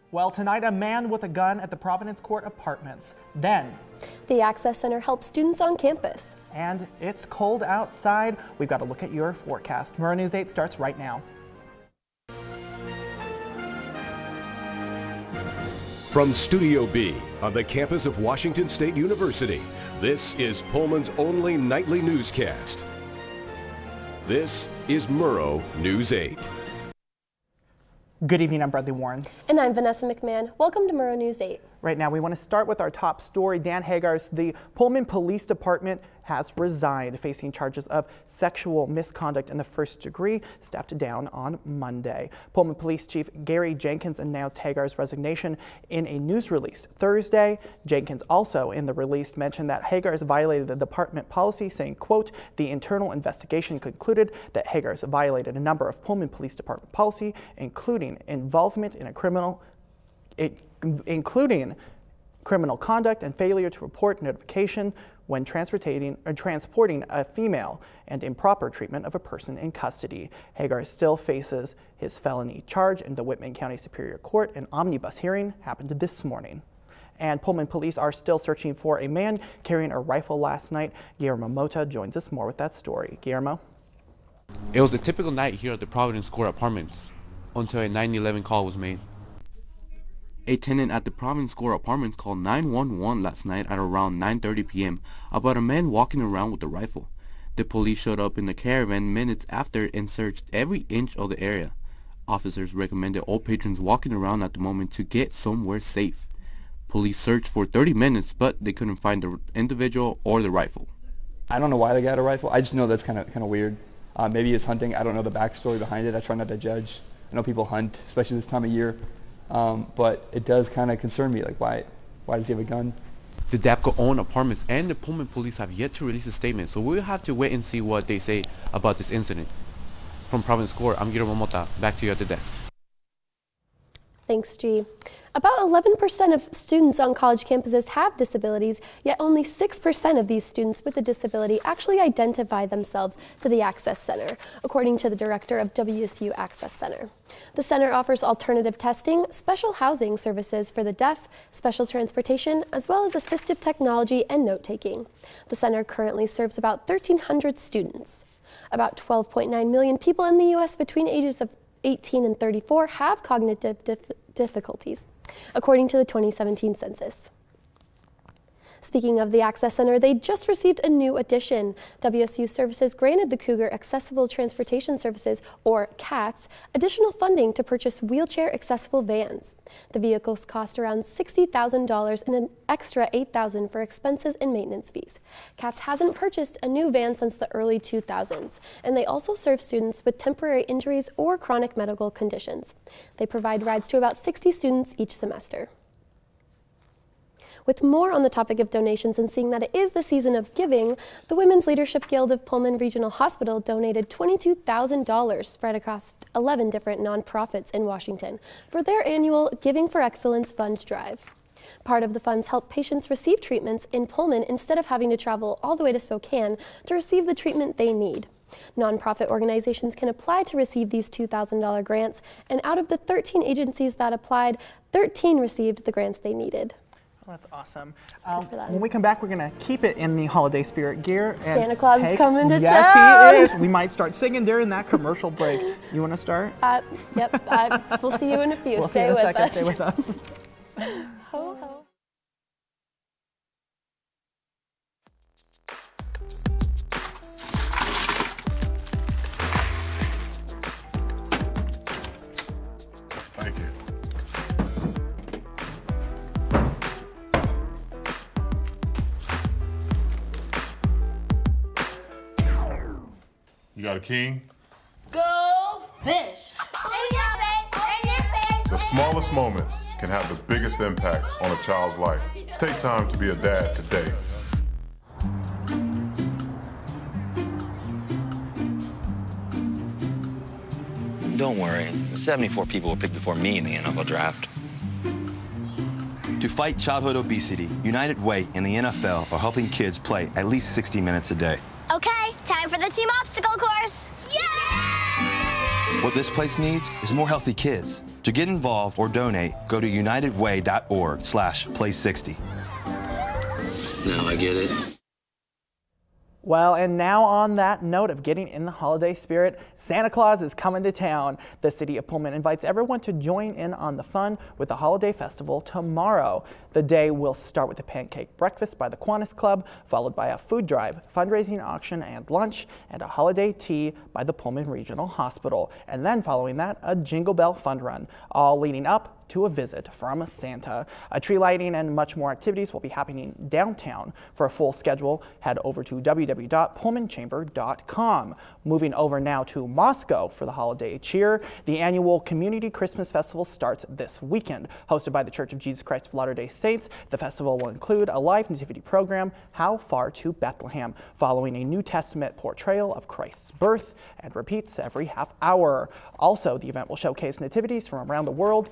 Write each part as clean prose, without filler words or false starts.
Well, tonight, a man with a gun at the Providence Court Apartments. Then, the Access Center helps students on campus. And it's cold outside. We've got to look at your forecast. Murrow News 8 starts right now. From Studio B on the campus of Washington State University, this is Pullman's only nightly newscast. This is Murrow News 8. Good evening, I'm Bradley Warren. And I'm Vanessa McMahon. Welcome to Murrow News 8. Right now, we want to start with our top story. Dan Hagar's the Pullman Police Department has resigned, facing charges of sexual misconduct in the first degree, stepped down on Monday. Pullman Police Chief Gary Jenkins announced Hagar's resignation in a news release Thursday. Jenkins also in the release mentioned that Hagar's violated the department policy, saying, quote, "The internal investigation concluded that Hagar's violated a number of Pullman Police Department policy, including involvement in a including criminal conduct and failure to report notification when transporting a female and improper treatment of a person in custody." Hagar still faces his felony charge in the Whitman County Superior Court. An omnibus hearing happened this morning. And Pullman police are still searching for a man carrying a rifle last night. Guillermo Mota joins us more with that story. Guillermo? It was a typical night here at the Providence Court Apartments until a 911 call was made. A tenant at the Providence Court Apartments called 911 last night at around 9:30 p.m. about a man walking around with a rifle. The police showed up in the caravan minutes after and searched every inch of the area. Officers recommended all patrons walking around at the moment to get somewhere safe. Police searched for 30 minutes, but they couldn't find the individual or the rifle. I don't know why the guy had a rifle. I just know that's kind of weird. Maybe it's hunting. I don't know the backstory behind it. I try not to judge. I know people hunt, especially this time of year. But it does kind of concern me, like why does he have a gun? The DAPCO-owned apartments and the Pullman police have yet to release a statement, so we'll have to wait and see what they say about this incident. From Providence Court, I'm Guillermo Mota. Back to you at the desk. Thanks, G. About 11% of students on college campuses have disabilities, yet only 6% of these students with a disability actually identify themselves to the Access Center, according to the director of WSU Access Center. The center offers alternative testing, special housing services for the deaf, special transportation, as well as assistive technology and note-taking. The center currently serves about 1,300 students. About 12.9 million people in the U.S. between ages of 18 and 34 have cognitive difficulties, according to the 2017 census. Speaking of the Access Center, they just received a new addition. WSU Services granted the Cougar Accessible Transportation Services, or CATS, additional funding to purchase wheelchair-accessible vans. The vehicles cost around $60,000 and an extra $8,000 for expenses and maintenance fees. CATS hasn't purchased a new van since the early 2000s, and they also serve students with temporary injuries or chronic medical conditions. They provide rides to about 60 students each semester. With more on the topic of donations and seeing that it is the season of giving, the Women's Leadership Guild of Pullman Regional Hospital donated $22,000 spread across 11 different nonprofits in Washington for their annual Giving for Excellence Fund Drive. Part of the funds help patients receive treatments in Pullman instead of having to travel all the way to Spokane to receive the treatment they need. Nonprofit organizations can apply to receive these $2,000 grants, and out of the 13 agencies that applied, 13 received the grants they needed. That's awesome. When we come back, we're going to keep it in the holiday spirit gear. And Santa Claus is coming to town. Yes, he is. We might start singing during that commercial break. You want to start? Yep. We'll see you in a few. We'll see you in a second. Stay with us. Ho, ho. Thank you. You got a king? Go fish! The smallest moments can have the biggest impact on a child's life. Take time to be a dad today. Don't worry, 74 people were picked before me in the NFL draft. To fight childhood obesity, United Way and the NFL are helping kids play at least 60 minutes a day. Okay, time for the team obstacle course. Yay! What this place needs is more healthy kids To get involved or donate, go to unitedway.org/play60. Now I get it. Well, and now on that note of getting in the holiday spirit, Santa Claus is coming to town. The city of Pullman invites everyone to join in on the fun with the holiday festival tomorrow. The day will start with a pancake breakfast by the Kiwanis Club, followed by a food drive, fundraising auction and lunch, and a holiday tea by the Pullman Regional Hospital. And then following that, a Jingle Bell fun run, all leading up to a visit from Santa. A tree lighting and much more activities will be happening downtown. For a full schedule, head over to www.pullmanchamber.com. Moving over now to Moscow for the holiday cheer. The annual Community Christmas Festival starts this weekend. Hosted by the Church of Jesus Christ of Latter-day Saints, the festival will include a live nativity program, How Far to Bethlehem, following a New Testament portrayal of Christ's birth, and repeats every half hour. Also, the event will showcase nativities from around the world,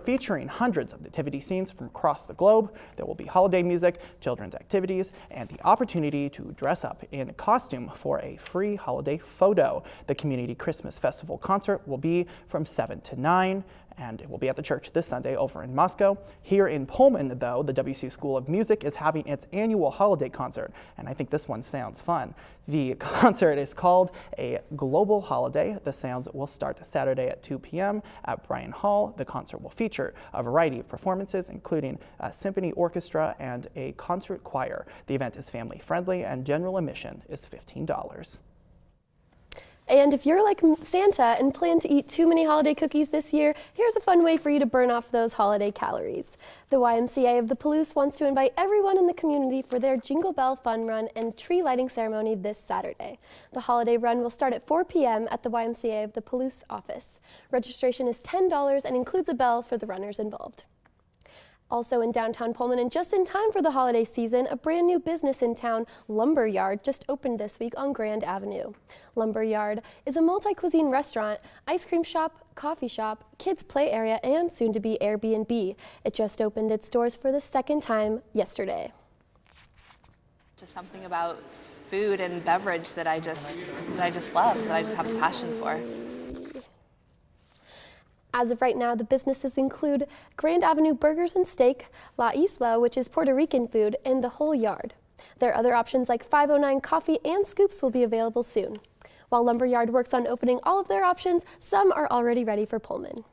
featuring hundreds of nativity scenes from across the globe. There will be holiday music, children's activities, and the opportunity to dress up in costume for a free holiday photo. The Community Christmas Festival concert will be from 7 to 9. And it will be at the church this Sunday over in Moscow. Here in Pullman, though, the WCU School of Music is having its annual holiday concert, and I think this one sounds fun. The concert is called A Global Holiday. The sounds will start Saturday at 2 p.m. at Bryan Hall. The concert will feature a variety of performances, including a symphony orchestra and a concert choir. The event is family-friendly, and general admission is $15. And if you're like Santa and plan to eat too many holiday cookies this year, here's a fun way for you to burn off those holiday calories. The YMCA of the Palouse wants to invite everyone in the community for their Jingle Bell Fun Run and tree lighting ceremony this Saturday. The holiday run will start at 4 p.m. at the YMCA of the Palouse office. Registration is $10 and includes a bell for the runners involved. Also in downtown Pullman, and just in time for the holiday season, a brand new business in town, Lumber Yard, just opened this week on Grand Avenue. Lumber Yard is a multi-cuisine restaurant, ice cream shop, coffee shop, kids play area, and soon to be Airbnb. It just opened its doors for the second time yesterday. Just something about food and beverage that I just love, that I just have a passion for. As of right now, the businesses include Grand Avenue Burgers and Steak, La Isla, which is Puerto Rican food, and The Whole Yard. There are other options like 509 Coffee and Scoops will be available soon. While Lumberyard works on opening all of their options, some are already ready for Pullman.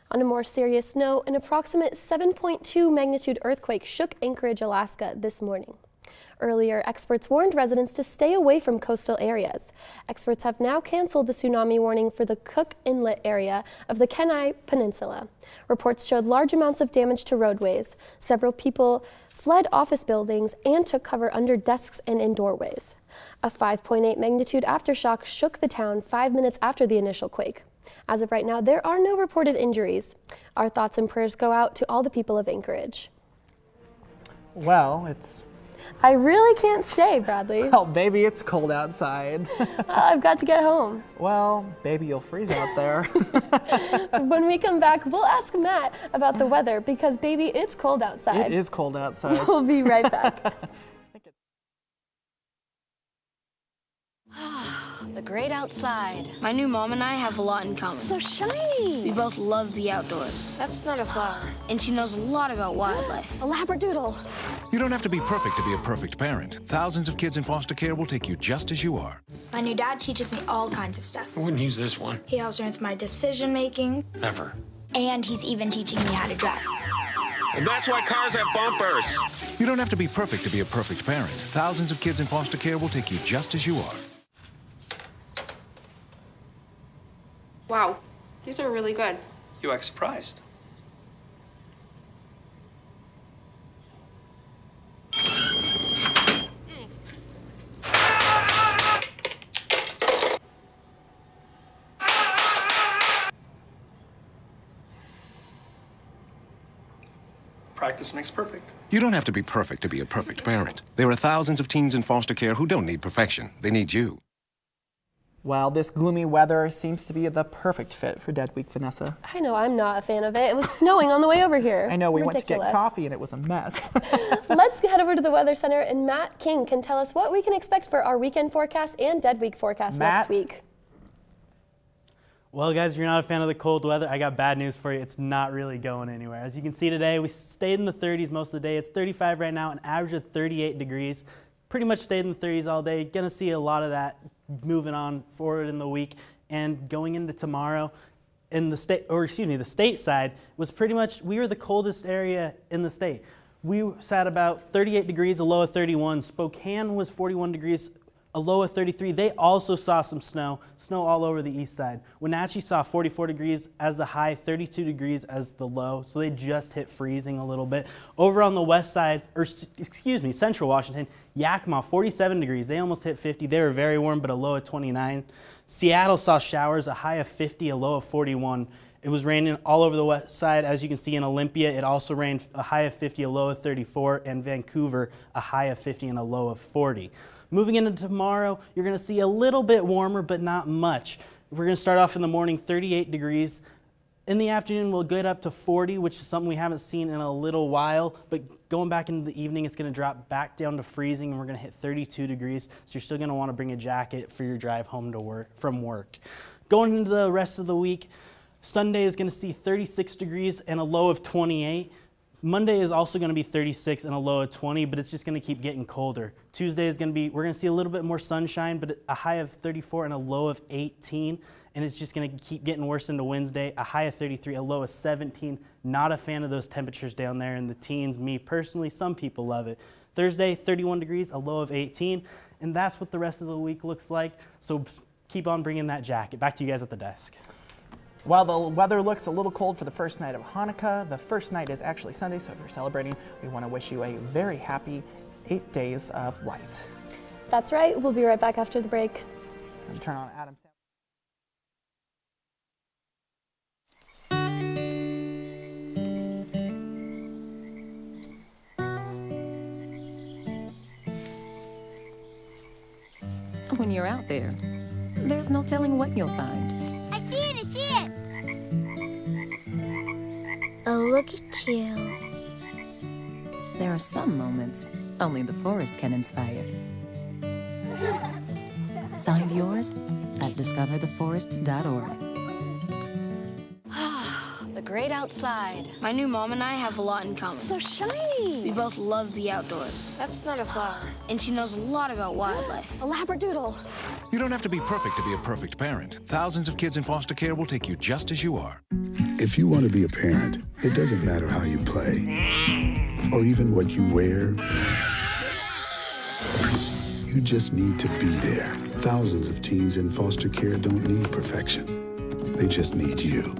On a more serious note, an approximate 7.2 magnitude earthquake shook Anchorage, Alaska this morning. Earlier, experts warned residents to stay away from coastal areas. Experts have now canceled the tsunami warning for the Cook Inlet area of the Kenai Peninsula. Reports showed large amounts of damage to roadways. Several people fled office buildings and took cover under desks and in doorways. A 5.8 magnitude aftershock shook the town 5 minutes after the initial quake. As of right now, there are no reported injuries. Our thoughts and prayers go out to all the people of Anchorage. Well, I really can't stay, Bradley. Well, baby, it's cold outside. I've got to get home. Well, baby, you'll freeze out there. When we come back, we'll ask Matt about the weather because, baby, it's cold outside. It is cold outside. We'll be right back. The great outside. My new mom and I have a lot in common. So shiny. We both love the outdoors. That's not a flower. And she knows a lot about wildlife. A labradoodle. You don't have to be perfect to be a perfect parent. Thousands of kids in foster care will take you just as you are. My new dad teaches me all kinds of stuff. I wouldn't use this one. He helps me with my decision making. Never. And he's even teaching me how to drive. And that's why cars have bumpers. You don't have to be perfect to be a perfect parent. Thousands of kids in foster care will take you just as you are. Wow, these are really good. You act surprised. Practice makes perfect. You don't have to be perfect to be a perfect parent. There are thousands of teens in foster care who don't need perfection. They need you. Well, this gloomy weather seems to be the perfect fit for Dead Week, Vanessa. I know, I'm not a fan of it. It was snowing on the way over here. I know, we went to Ridiculous. get coffee and it was a mess. Let's head over to the Weather Center and Matt King can tell us what we can expect for our weekend forecast and Dead Week forecast next week. Well, guys, if you're not a fan of the cold weather, I got bad news for you. It's not really going anywhere. As you can see today, we stayed in the 30s most of the day. It's 35 right now, an average of 38 degrees. Pretty much stayed in the 30s all day. Gonna see a lot of that moving on forward in the week. And going into tomorrow, in the state, or excuse me, the state side was pretty much, we were the coldest area in the state. We sat about 38 degrees, a low of 31. Spokane was 41 degrees, a low of 33. They also saw some snow all over the east side. Wenatchee saw 44 degrees as the high, 32 degrees as the low, so they just hit freezing a little bit. Over on the west side, or excuse me, central Washington, Yakima, 47 degrees. They almost hit 50. They were very warm, but a low of 29. Seattle saw showers, a high of 50, a low of 41. It was raining all over the west side. As you can see in Olympia, it also rained, a high of 50, a low of 34, and Vancouver, a high of 50 and a low of 40. Moving into tomorrow, you're going to see a little bit warmer, but not much. We're going to start off in the morning, 38 degrees. In the afternoon, we'll get up to 40, which is something we haven't seen in a little while. But going back into the evening, it's going to drop back down to freezing, and we're going to hit 32 degrees. So you're still going to want to bring a jacket for your drive home to work from work. Going into the rest of the week, Sunday is going to see 36 degrees and a low of 28. Monday is also going to be 36 and a low of 20, but it's just going to keep getting colder. Tuesday is going to be, we're going to see a little bit more sunshine, but a high of 34 and a low of 18, and it's just going to keep getting worse into Wednesday, a high of 33, a low of 17. Not a fan of those temperatures down there in the teens. Me personally, some people love it. Thursday, 31 degrees, a low of 18, and that's what the rest of the week looks like, so keep on bringing that jacket. Back to you guys at the desk. While the weather looks a little cold for the first night of Hanukkah, the first night is actually Sunday, so if you're celebrating, we want to wish you a very happy 8 days of light. That's right. We'll be right back after the break. And turn on Adam. When you're out there, there's no telling what you'll find. I see it! Oh, look at you. There are some moments only the forest can inspire. Find yours at discovertheforest.org. The great outside. My new mom and I have a lot in common. So shiny. We both love the outdoors. That's not a flower. And she knows a lot about wildlife. A labradoodle. You don't have to be perfect to be a perfect parent. Thousands of kids in foster care will take you just as you are. If you want to be a parent, it doesn't matter how you play or even what you wear. You just need to be there. Thousands of teens in foster care don't need perfection. They just need you.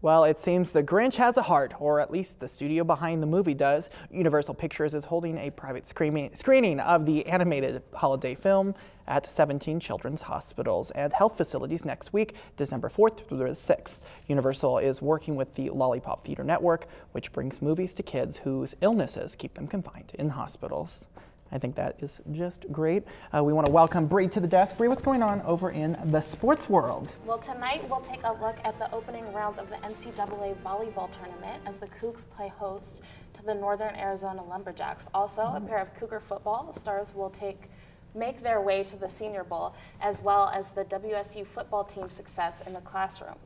Well, it seems The Grinch has a heart, or at least the studio behind the movie does. Universal Pictures is holding a private screening of the animated holiday film at 17 children's hospitals and health facilities next week, December 4th through the 6th. Universal is working with the Lollipop Theater Network, which brings movies to kids whose illnesses keep them confined in hospitals. I think that is just great. We want to welcome Bree to the desk. Bree, what's going on over in the sports world? Well, tonight we'll take a look at the opening rounds of the NCAA volleyball tournament as the Cougs play host to the Northern Arizona Lumberjacks. Also, a pair of Cougar football stars will make their way to the Senior Bowl, as well as the WSU football team's success in the classroom.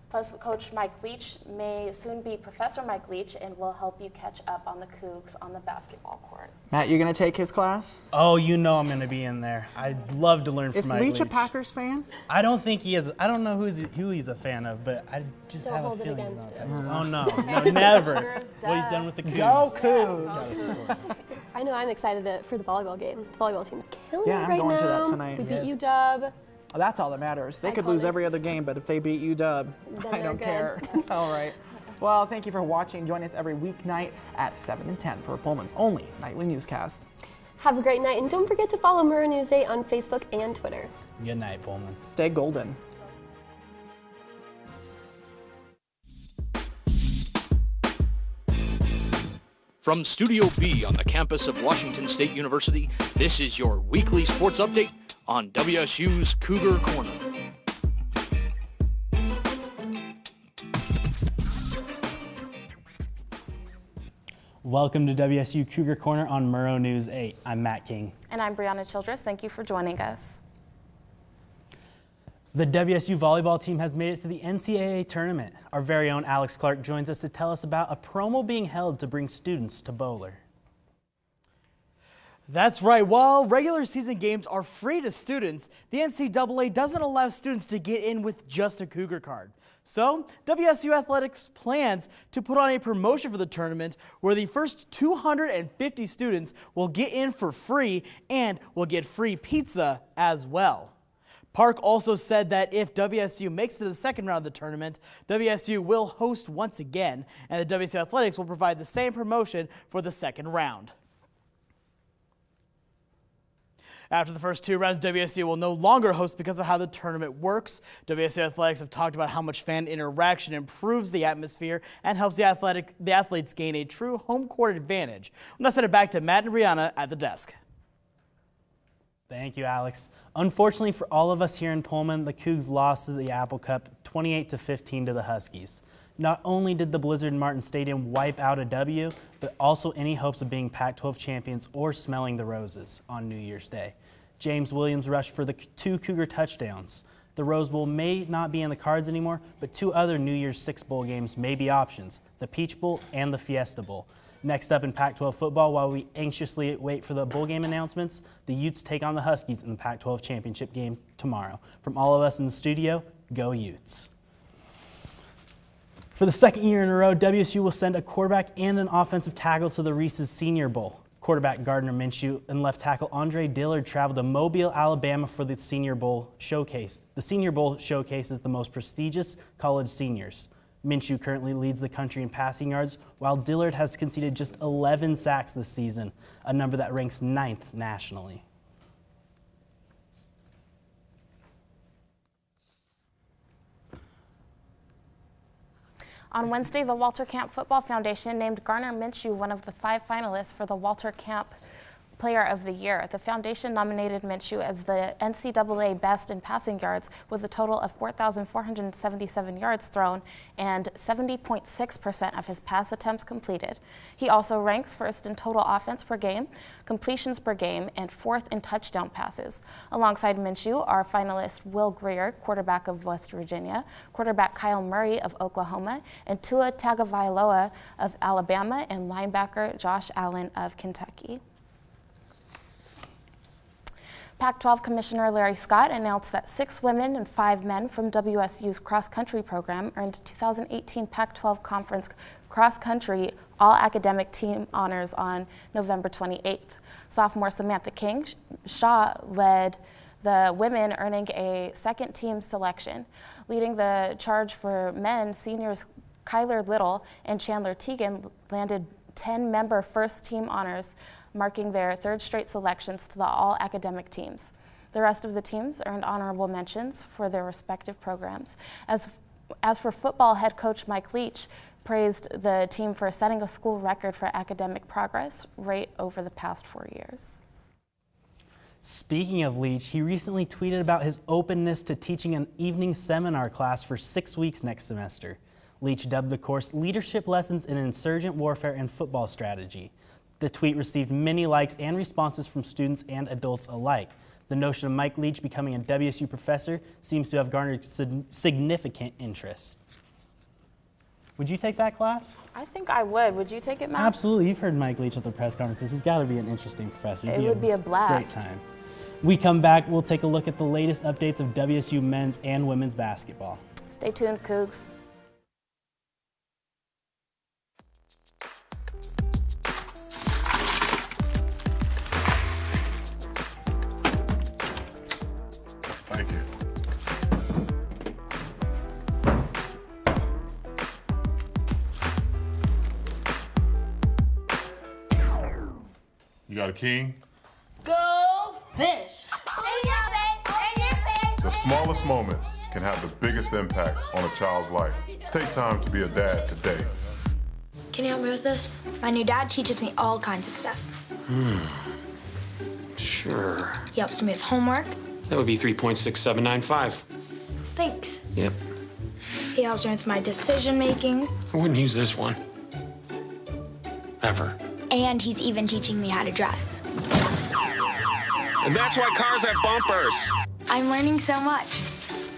Plus, Coach Mike Leach may soon be Professor Mike Leach and will help you catch up on the Cougs on the basketball court. Matt, you're going to take his class? Oh, you know I'm going to be in there. I'd love to learn from Mike Leach. Is Leach a Packers fan? I don't think he is. I don't know who he's a fan of, but I just have a feeling he's not. Oh, no, never. What he's done with the Cougs. Go Cougs. I know I'm excited for the volleyball game. The volleyball team's killing it right now. Yeah, I'm going to that tonight. We beat UW. Oh, that's all that matters. They could lose every other game, but if they beat UW, I don't care. All right. Well, thank you for watching. Join us every weeknight at 7 and 10 for Pullman's only nightly newscast. Have a great night, and don't forget to follow Murrow News 8 on Facebook and Twitter. Good night, Pullman. Stay golden. From Studio B on the campus of Washington State University, this is your weekly sports update on WSU's Cougar Corner. Welcome to WSU Cougar Corner on Murrow News 8. I'm Matt King. And I'm Brianna Childress. Thank you for joining us. The WSU volleyball team has made it to the NCAA tournament. Our very own Alex Clark joins us to tell us about a promo being held to bring students to Bowler. That's right. While regular season games are free to students, the NCAA doesn't allow students to get in with just a Cougar card. So, WSU Athletics plans to put on a promotion for the tournament where the first 250 students will get in for free and will get free pizza as well. Park also said that if WSU makes it to the second round of the tournament, WSU will host once again, and the WSU Athletics will provide the same promotion for the second round. After the first 2 rounds, WSU will no longer host because of how the tournament works. WSU Athletics have talked about how much fan interaction improves the atmosphere and helps the athletes gain a true home court advantage. I'm going to send it back to Matt and Brianna at the desk. Thank you, Alex. Unfortunately for all of us here in Pullman, the Cougs lost to the Apple Cup 28-15 to the Huskies. Not only did the Blizzard Martin Stadium wipe out a W, but also any hopes of being Pac-12 champions or smelling the roses on New Year's Day. James Williams rushed for the 2 Cougar touchdowns. The Rose Bowl may not be in the cards anymore, but 2 other New Year's Six bowl games may be options, the Peach Bowl and the Fiesta Bowl. Next up in Pac-12 football, while we anxiously wait for the bowl game announcements, the Utes take on the Huskies in the Pac-12 championship game tomorrow. From all of us in the studio, go Utes. For the second year in a row, WSU will send a quarterback and an offensive tackle to the Reese's Senior Bowl. Quarterback Gardner Minshew and left tackle Andre Dillard traveled to Mobile, Alabama for the Senior Bowl showcase. The Senior Bowl showcases the most prestigious college seniors. Minshew currently leads the country in passing yards, while Dillard has conceded just 11 sacks this season, a number that ranks 9th nationally. On Wednesday, the Walter Camp Football Foundation named Gardner Minshew one of the 5 finalists for the Walter Camp Player of the Year. The foundation nominated Minshew as the NCAA best in passing yards with a total of 4,477 yards thrown and 70.6% of his pass attempts completed. He also ranks first in total offense per game, completions per game, and 4th in touchdown passes. Alongside Minshew are finalists Will Grier, quarterback of West Virginia, quarterback Kyle Murray of Oklahoma, and Tua Tagovailoa of Alabama, and linebacker Josh Allen of Kentucky. Pac-12 Commissioner Larry Scott announced that 6 women and 5 men from WSU's cross-country program earned 2018 Pac-12 Conference cross-country all-academic team honors on November 28th. Sophomore Samantha King Shaw led the women, earning a second team selection. Leading the charge for men, seniors Kyler Little and Chandler Teagan landed 10-member first team honors, marking their 3rd straight selections to the all-academic teams. The rest of the teams earned honorable mentions for their respective programs. As for football, head coach Mike Leach praised the team for setting a school record for academic progress rate over the past 4 years. Speaking of Leach, he recently tweeted about his openness to teaching an evening seminar class for 6 weeks next semester. Leach dubbed the course Leadership Lessons in Insurgent Warfare and Football Strategy. The tweet received many likes and responses from students and adults alike. The notion of Mike Leach becoming a WSU professor seems to have garnered significant interest. Would you take that class? I think I would. Would you take it, Matt? Absolutely. You've heard Mike Leach at the press conferences. He's got to be an interesting professor. It would be a blast. Great time. We come back, we'll take a look at the latest updates of WSU men's and women's basketball. Stay tuned, Cougs. Thank you. You got a king? Go fish! The smallest moments can have the biggest impact on a child's life. Take time to be a dad today. Can you help me with this? My new dad teaches me all kinds of stuff. Sure. He helps me with homework. That would be 3.6795. Thanks. Yep. He helps me with my decision making. I wouldn't use this one. Ever. And he's even teaching me how to drive. And that's why cars have bumpers. I'm learning so much.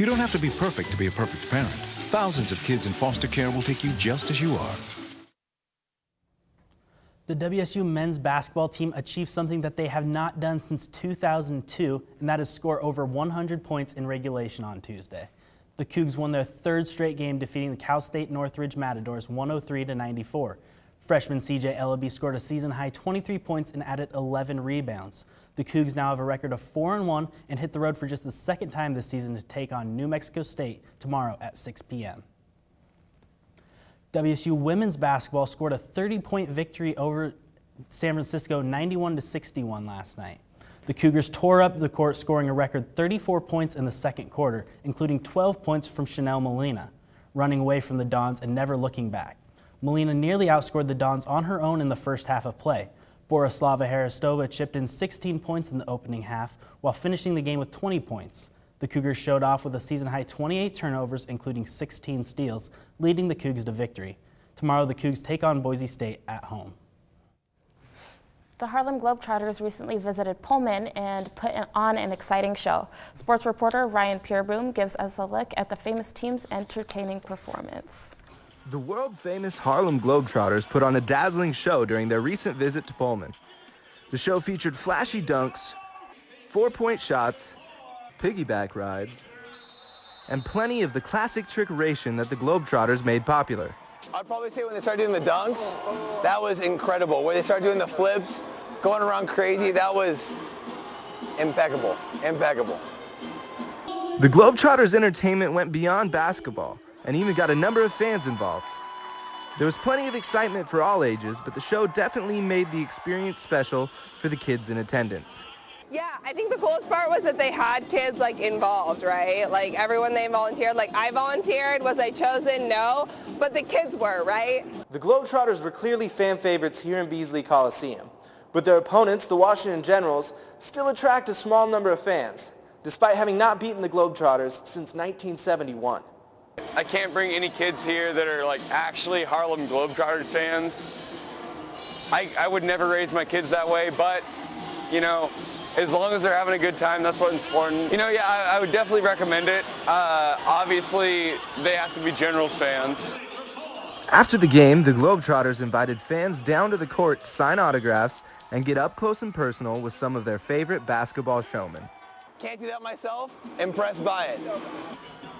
You don't have to be perfect to be a perfect parent. Thousands of kids in foster care will take you just as you are. The WSU men's basketball team achieved something that they have not done since 2002, and that is score over 100 points in regulation on Tuesday. The Cougs won their third straight game, defeating the Cal State Northridge Matadors 103-94. Freshman CJ Ellaby scored a season-high 23 points and added 11 rebounds. The Cougs now have a record of 4-1 and hit the road for just the second time this season to take on New Mexico State tomorrow at 6 p.m. WSU women's basketball scored a 30-point victory over San Francisco 91-61 last night. The Cougars tore up the court, scoring a record 34 points in the second quarter, including 12 points from Chanel Molina, running away from the Dons and never looking back. Molina nearly outscored the Dons on her own in the first half of play. Borislava Haristova chipped in 16 points in the opening half, while finishing the game with 20 points. The Cougars showed off with a season-high 28 turnovers, including 16 steals, leading the Cougs to victory. Tomorrow, the Cougs take on Boise State at home. The Harlem Globetrotters recently visited Pullman and put on an exciting show. Sports reporter Ryan Peerboom gives us a look at the famous team's entertaining performance. The world-famous Harlem Globetrotters put on a dazzling show during their recent visit to Pullman. The show featured flashy dunks, 4-point shots, piggyback rides, and plenty of the classic trickeration that the Globetrotters made popular. I'd probably say when they started doing the dunks, that was incredible. When they started doing the flips, going around crazy, that was impeccable, impeccable. The Globetrotters' entertainment went beyond basketball and even got a number of fans involved. There was plenty of excitement for all ages, but the show definitely made the experience special for the kids in attendance. Yeah, I think the coolest part was that they had kids like involved, right? Like everyone they volunteered, like I volunteered, was I chosen? No, but the kids were, right? The Globetrotters were clearly fan favorites here in Beasley Coliseum, but their opponents, the Washington Generals, still attract a small number of fans, despite having not beaten the Globetrotters since 1971. I can't bring any kids here that are like actually Harlem Globetrotters fans. I would never raise my kids that way, but you know, as long as they're having a good time, that's what's important. You know, yeah, I would definitely recommend it. Obviously, they have to be Generals fans. After the game, the Globetrotters invited fans down to the court to sign autographs and get up close and personal with some of their favorite basketball showmen. Can't do that myself. Impressed by it.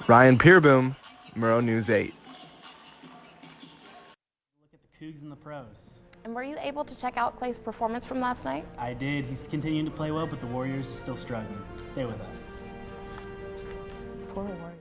Ryan Peerboom, Murrow News 8. Look at the Cougs and the pros. And were you able to check out Clay's performance from last night? I did. He's continuing to play well, but the Warriors are still struggling. Stay with us. Poor Warriors.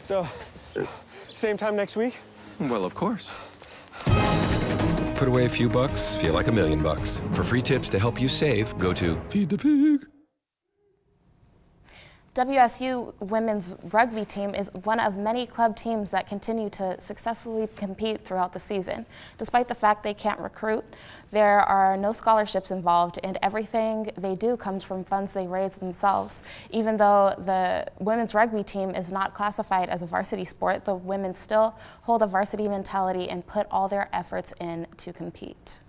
So, same time next week? Well, of course. Put away a few bucks, feel like $1 million. For free tips to help you save, go to Feed the Pig. WSU women's rugby team is one of many club teams that continue to successfully compete throughout the season. Despite the fact they can't recruit, there are no scholarships involved, and everything they do comes from funds they raise themselves. Even though the women's rugby team is not classified as a varsity sport, the women still hold a varsity mentality and put all their efforts in to compete.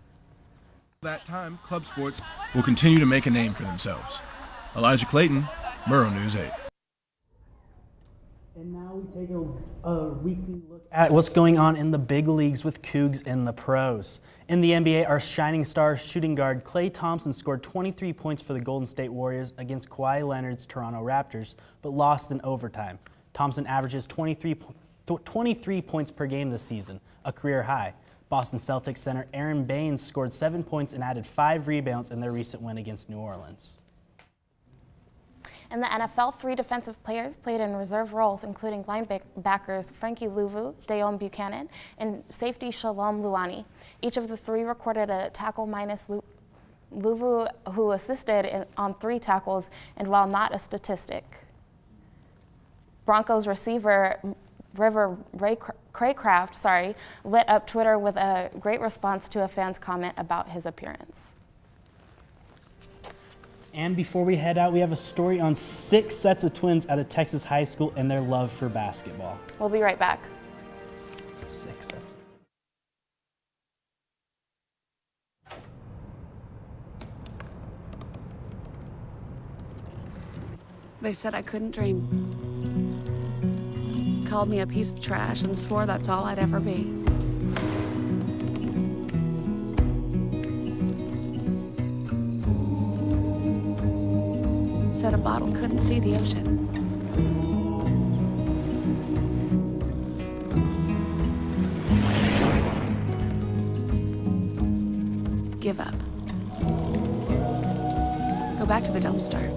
That time, club sports will continue to make a name for themselves. Elijah Clayton, Murrow News 8. And now we take a weekly look at what's going on in the big leagues with Cougs and the pros. In the NBA, our shining star shooting guard Klay Thompson scored 23 points for the Golden State Warriors against Kawhi Leonard's Toronto Raptors, but lost in overtime. Thompson averages 23 points per game this season, a career high. Boston Celtics center Aaron Baines scored 7 points and added 5 rebounds in their recent win against New Orleans. In the NFL, 3 defensive players played in reserve roles, including linebackers Frankie Louvu, Dayon Buchanan, and safety Shalom Luani. Each of the 3 recorded a tackle minus Louvu, who assisted on 3 tackles, and while not a statistic. Broncos receiver River Craycraft, lit up Twitter with a great response to a fan's comment about his appearance. And before we head out, we have a story on 6 sets of twins at a Texas high school and their love for basketball. We'll be right back. 6 sets. They said I couldn't dream. Called me a piece of trash and swore that's all I'd ever be. Said a bottle couldn't see the ocean. Give up. Go back to the dumpster.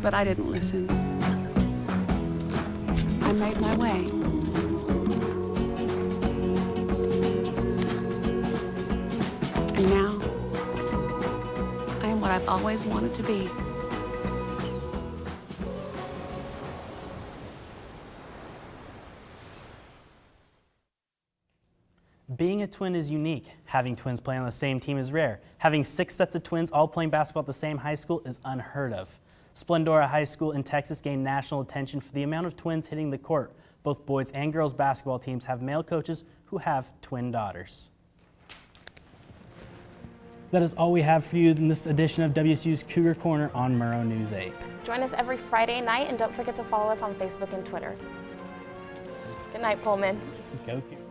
But I didn't listen. I made my way. And now, I am what I've always wanted to be. Being a twin is unique. Having twins play on the same team is rare. Having 6 sets of twins all playing basketball at the same high school is unheard of. Splendora High School in Texas gained national attention for the amount of twins hitting the court. Both boys and girls basketball teams have male coaches who have twin daughters. That is all we have for you in this edition of WSU's Cougar Corner on Murrow News 8. Join us every Friday night, and don't forget to follow us on Facebook and Twitter. Good night, Pullman. Go Cougar.